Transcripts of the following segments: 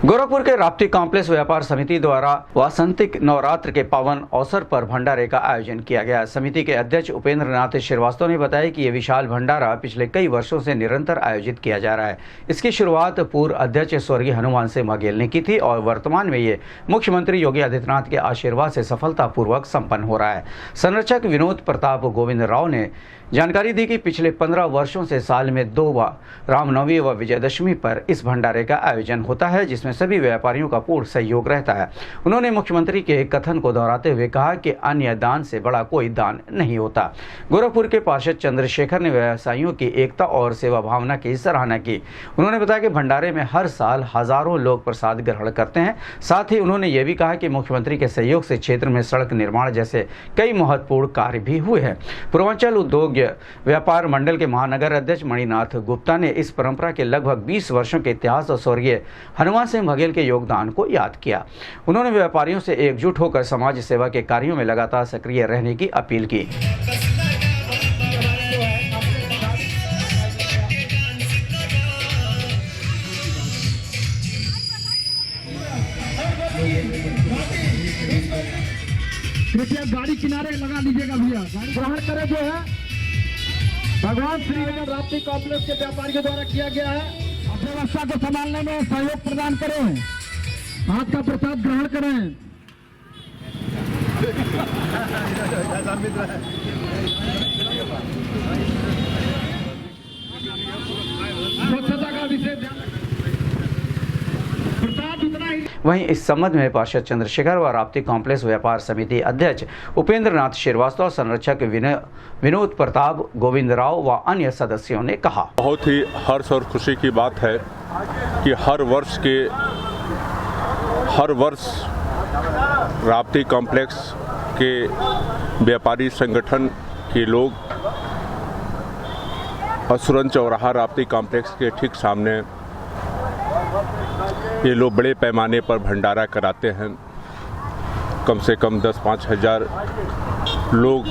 गोरखपुर के राप्ती कॉम्प्लेक्स व्यापार समिति द्वारा वासंतिक नवरात्र के पावन अवसर पर भंडारे का आयोजन किया गया। समिति के अध्यक्ष उपेंद्र नाथ श्रीवास्तव ने बताया कि ये विशाल भंडारा पिछले कई वर्षों से निरंतर आयोजित किया जा रहा है। इसकी शुरुआत पूर्व अध्यक्ष स्वर्गीय हनुमान सिंह बघेल ने की थी और वर्तमान में ये मुख्यमंत्री योगी आदित्यनाथ के आशीर्वाद से सफलतापूर्वक संपन्न हो रहा है। संरक्षक विनोद प्रताप गोविंद राव ने जानकारी दी कि पिछले 15 वर्षों से साल में 2 बार रामनवमी व विजयदशमी पर इस भंडारे का आयोजन होता है, जिसमें सभी व्यापारियों का पूर्ण सहयोग रहता है। उन्होंने मुख्यमंत्री के कथन को दोहराते हुए कहा कि अन्य दान से बड़ा कोई दान नहीं होता। गोरखपुर के पार्षद चंद्रशेखर ने व्यवसायियों की एकता और सेवा भावना की सराहना की। उन्होंने बताया कि भंडारे में हर साल हजारों लोग प्रसाद ग्रहण करते हैं। साथ ही उन्होंने ये भी कहा कि मुख्यमंत्री के सहयोग से क्षेत्र में सड़क निर्माण जैसे कई महत्वपूर्ण कार्य भी हुए हैं। पूर्वांचल उद्योग व्यापार मंडल के महानगर अध्यक्ष मणिनाथ गुप्ता ने इस परंपरा के लगभग 20 वर्षों के इतिहास और स्वर्गीय हनुमान सिंह बघेल के योगदान को याद किया। उन्होंने व्यापारियों से एकजुट होकर समाज सेवा के कार्यों में लगातार सक्रिय रहने की अपील की। कृपया गाड़ी किनारे लगा दीजिएगा भैया। ग्रहण करें जो है भगवान श्री राप्ती कॉम्प्लेक्स के व्यापारियों द्वारा किया गया है। अर्थव्यवस्था को संभालने में सहयोग प्रदान करें, हाथ का प्रसाद ग्रहण करें। स्वच्छता का विशेष ध्यान। वहीं इस संबंध में पार्षद चंद्रशेखर व राप्ती कॉम्प्लेक्स व्यापार समिति अध्यक्ष उपेंद्र नाथ श्रीवास्तव, संरक्षक विनोद प्रताप गोविंद राव व अन्य सदस्यों ने कहा। बहुत ही हर्ष और खुशी की बात है कि हर वर्ष राप्ती कॉम्प्लेक्स के व्यापारी संगठन के लोग असुरन चौराहा राप्ती कॉम्प्लेक्स के ठीक सामने ये लोग बड़े पैमाने पर भंडारा कराते हैं। कम से कम 10-5 हज़ार लोग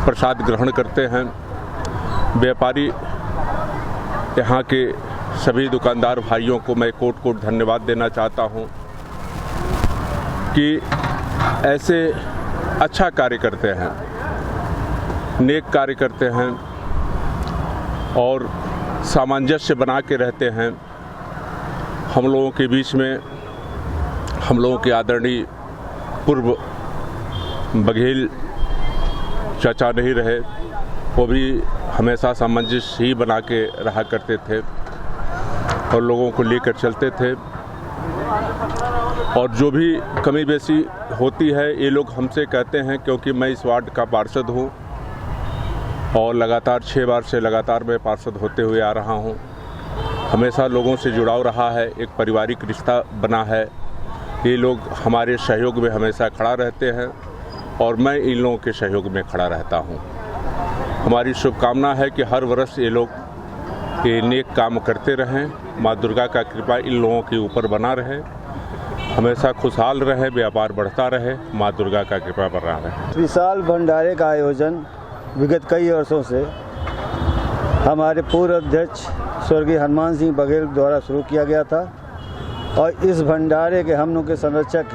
प्रसाद ग्रहण करते हैं। व्यापारी यहाँ के सभी दुकानदार भाइयों को मैं कोट धन्यवाद देना चाहता हूँ कि ऐसे अच्छा कार्य करते हैं, नेक कार्य करते हैं और सामंजस्य बना के रहते हैं। हम लोगों के बीच में हम लोगों के आदरणीय पूर्व बघेल चाचा नहीं रहे, वो भी हमेशा सामंजस्य ही बना के रहा करते थे और लोगों को लेकर चलते थे। और जो भी कमी बेसी होती है ये लोग हमसे कहते हैं, क्योंकि मैं इस वार्ड का पार्षद हूँ और लगातार 6 बार से लगातार मैं पार्षद होते हुए आ रहा हूँ। हमेशा लोगों से जुड़ाव रहा है, एक पारिवारिक रिश्ता बना है। ये लोग हमारे सहयोग में हमेशा खड़ा रहते हैं और मैं इन लोगों के सहयोग में खड़ा रहता हूं। हमारी शुभकामना है कि हर वर्ष ये लोग ये नेक काम करते रहें। माँ दुर्गा का कृपा इन लोगों के ऊपर बना रहे, हमेशा खुशहाल रहे, व्यापार बढ़ता रहे, माँ दुर्गा का कृपा बना रहे। विशाल भंडारे का आयोजन विगत कई वर्षों से हमारे पूर्व अध्यक्ष स्वर्गीय हनुमान सिंह बघेल द्वारा शुरू किया गया था और इस भंडारे के हम लोग के संरक्षक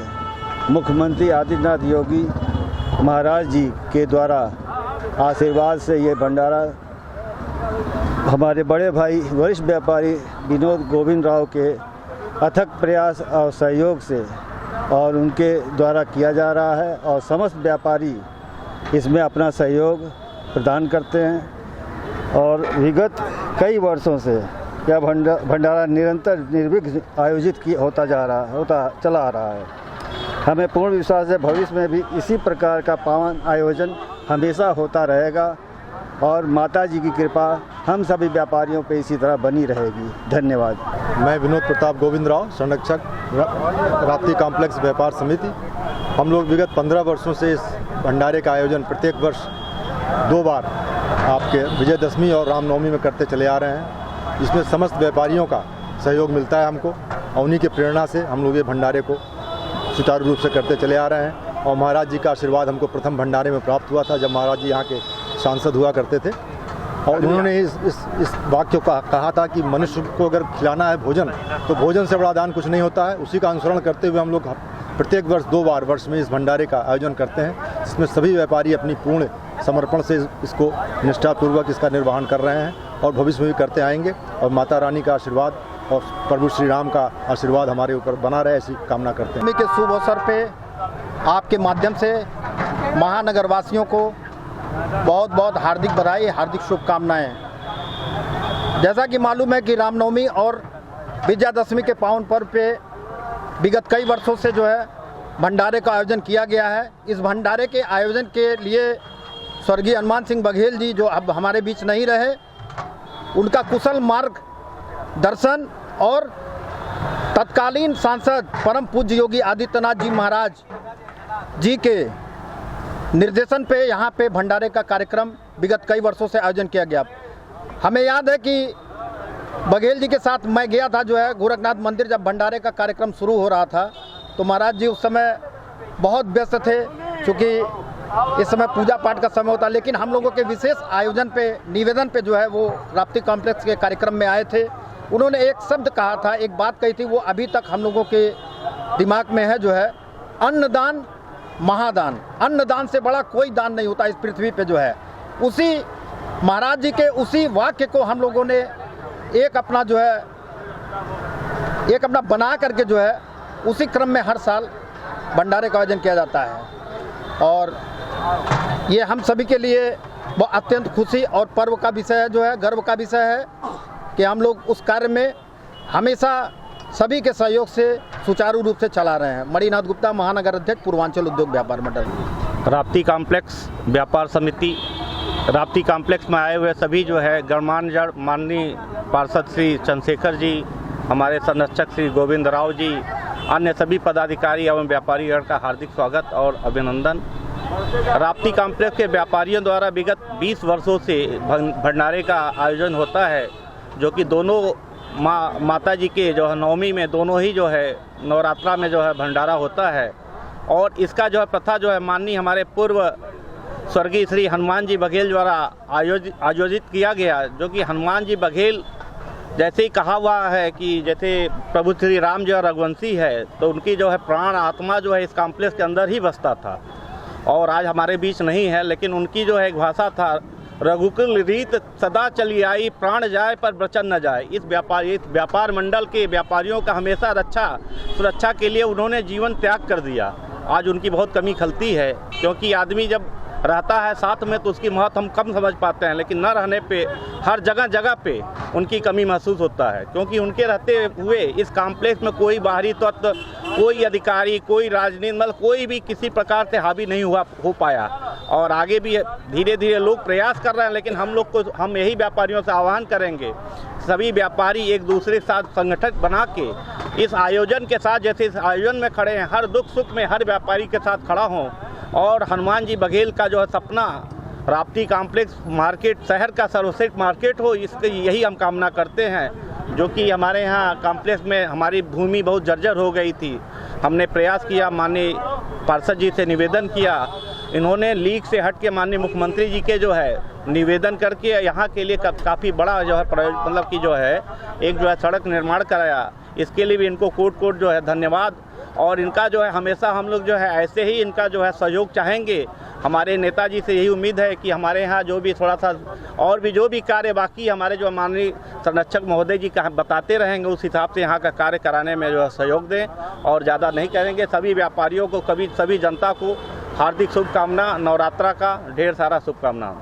मुख्यमंत्री आदित्यनाथ योगी महाराज जी के द्वारा आशीर्वाद से ये भंडारा हमारे बड़े भाई वरिष्ठ व्यापारी विनोद गोविंद राव के अथक प्रयास और सहयोग से और उनके द्वारा किया जा रहा है और समस्त व्यापारी इसमें अपना सहयोग प्रदान करते हैं। और विगत कई वर्षों से यह भंडारा निरंतर निर्विघ्न आयोजित चला आ रहा है। हमें पूर्ण विश्वास है भविष्य में भी इसी प्रकार का पावन आयोजन हमेशा होता रहेगा और माता जी की कृपा हम सभी व्यापारियों पे इसी तरह बनी रहेगी। धन्यवाद। मैं विनोद प्रताप गोविंद राव, संरक्षक राप्ती कॉम्प्लेक्स व्यापार समिति। हम लोग विगत 15 वर्षों से इस भंडारे का आयोजन प्रत्येक वर्ष 2 बार आपके विजयदशमी और रामनवमी में करते चले आ रहे हैं। इसमें समस्त व्यापारियों का सहयोग मिलता है हमको और उन्हीं की प्रेरणा से हम लोग ये भंडारे को सुचारू रूप से करते चले आ रहे हैं। और महाराज जी का आशीर्वाद हमको प्रथम भंडारे में प्राप्त हुआ था जब महाराज जी यहाँ के सांसद हुआ करते थे। और उन्होंने इस वाक्य को कहा था कि मनुष्य को अगर खिलाना है भोजन तो भोजन से बड़ा दान कुछ नहीं होता है। उसी का अनुसरण करते हुए हम लोग प्रत्येक वर्ष 2 बार वर्ष में इस भंडारे का आयोजन करते हैं, जिसमें सभी व्यापारी अपनी पूर्ण समर्पण से इसको निष्ठापूर्वक इसका निर्वहन कर रहे हैं और भविष्य में भी करते आएंगे। और माता रानी का आशीर्वाद और प्रभु श्री राम का आशीर्वाद हमारे ऊपर बना रहे, ऐसी कामना करते हैं। के शुभ अवसर पे आपके माध्यम से महानगर वासियों को बहुत बहुत हार्दिक बधाई, हार्दिक शुभकामनाएं। जैसा कि मालूम है कि रामनवमी और विजयादशमी के पावन पर्व पे विगत कई वर्षों से जो है भंडारे का आयोजन किया गया है। इस भंडारे के आयोजन के लिए स्वर्गीय हनुमान सिंह बघेल जी, जो अब हमारे बीच नहीं रहे, उनका कुशल मार्ग दर्शन और तत्कालीन सांसद परम पूज्य योगी आदित्यनाथ जी महाराज जी के निर्देशन पे यहाँ पे भंडारे का कार्यक्रम विगत कई वर्षों से आयोजन किया गया। हमें याद है कि बघेल जी के साथ मैं गया था जो है गोरखनाथ मंदिर, जब भंडारे का कार्यक्रम शुरू हो रहा था तो महाराज जी उस समय बहुत व्यस्त थे, क्योंकि इस समय पूजा पाठ का समय होता, लेकिन हम लोगों के विशेष आयोजन पे, निवेदन पे जो है वो राप्ती कॉम्प्लेक्स के कार्यक्रम में आए थे। उन्होंने एक शब्द कहा था, एक बात कही थी, वो अभी तक हम लोगों के दिमाग में है, जो है अन्नदान महादान। अन्नदान से बड़ा कोई दान नहीं होता इस पृथ्वी पे जो है। उसी महाराज जी के उसी वाक्य को हम लोगों ने एक अपना जो है एक अपना बना करके जो है उसी क्रम में हर साल भंडारे का आयोजन किया जाता है। और ये हम सभी के लिए बहुत अत्यंत खुशी और पर्व का विषय है, जो है गर्व का विषय है कि हम लोग उस कार्य में हमेशा सभी के सहयोग से सुचारू रूप से चला रहे हैं। मणिनाथ गुप्ता, महानगर अध्यक्ष, पूर्वांचल उद्योग व्यापार मंडल। राप्ती कॉम्प्लेक्स व्यापार समिति, राप्ती कॉम्प्लेक्स में आए हुए सभी जो है गणमान्य माननीय पार्षद श्री चंद्रशेखर जी, हमारे संरक्षक श्री गोविंद राव जी, अन्य सभी पदाधिकारी एवं व्यापारीगण का हार्दिक स्वागत और अभिनंदन। राप्ती कॉम्प्लेक्स के व्यापारियों द्वारा विगत 20 वर्षों से भंडारे का आयोजन होता है, जो कि दोनों माता जी के जो है नवमी में, दोनों ही जो है नवरात्रा में जो है भंडारा होता है। और इसका जो है प्रथा जो है माननीय हमारे पूर्व स्वर्गीय श्री हनुमान जी बघेल द्वारा आयोजित किया गया, जो कि हनुमान जी बघेल जैसे ही कहा हुआ है कि जैसे प्रभु श्री राम जो रघुवंशी है, तो उनकी जो है प्राण आत्मा जो है इस कॉम्प्लेक्स के अंदर ही बसता था और आज हमारे बीच नहीं है, लेकिन उनकी जो है एक भाषा था, रघुकुल रीत सदा चली आई, प्राण जाए पर वचन न जाए। इस व्यापार मंडल के व्यापारियों का हमेशा सुरक्षा के लिए उन्होंने जीवन त्याग कर दिया। आज उनकी बहुत कमी खलती है, क्योंकि आदमी जब रहता है साथ में तो उसकी महत्व हम कम समझ पाते हैं, लेकिन न रहने पे हर जगह पे उनकी कमी महसूस होता है। क्योंकि उनके रहते हुए इस कॉम्प्लेक्स में कोई बाहरी तत्व, कोई अधिकारी, कोई राजनीति, मतलब कोई भी किसी प्रकार से हावी नहीं हो पाया। और आगे भी धीरे धीरे लोग प्रयास कर रहे हैं, लेकिन हम यही व्यापारियों से आह्वान करेंगे, सभी व्यापारी एक दूसरे के साथ संगठन बना के इस आयोजन के साथ, जैसे इस आयोजन में खड़े हैं, हर दुख सुख में हर व्यापारी के साथ खड़ा हों। और हनुमान जी बघेल का जो है सपना राप्ती कॉम्प्लेक्स मार्केट शहर का सर्वश्रेष्ठ मार्केट हो, इसके यही हम कामना करते हैं। जो कि हमारे यहाँ कॉम्प्लेक्स में हमारी भूमि बहुत जर्जर हो गई थी, हमने प्रयास किया, माननीय पार्षद जी से निवेदन किया, इन्होंने लीग से हट के माननीय मुख्यमंत्री जी के जो है निवेदन करके यहाँ के लिए काफ़ी बड़ा जो है मतलब कि जो है एक जो है सड़क निर्माण कराया। इसके लिए भी इनको कोट जो है धन्यवाद। और इनका जो है हमेशा हम लोग जो है ऐसे ही इनका जो है सहयोग चाहेंगे। हमारे नेताजी से यही उम्मीद है कि हमारे यहाँ जो भी थोड़ा सा और भी जो भी कार्य बाकी हमारे जो माननीय संरक्षक महोदय जी का बताते रहेंगे, उस हिसाब से यहाँ का कार्य कराने में जो है सहयोग दें। और ज़्यादा नहीं करेंगे। सभी व्यापारियों को सभी जनता को हार्दिक शुभकामना, नवरात्रा का ढेर सारा शुभकामना।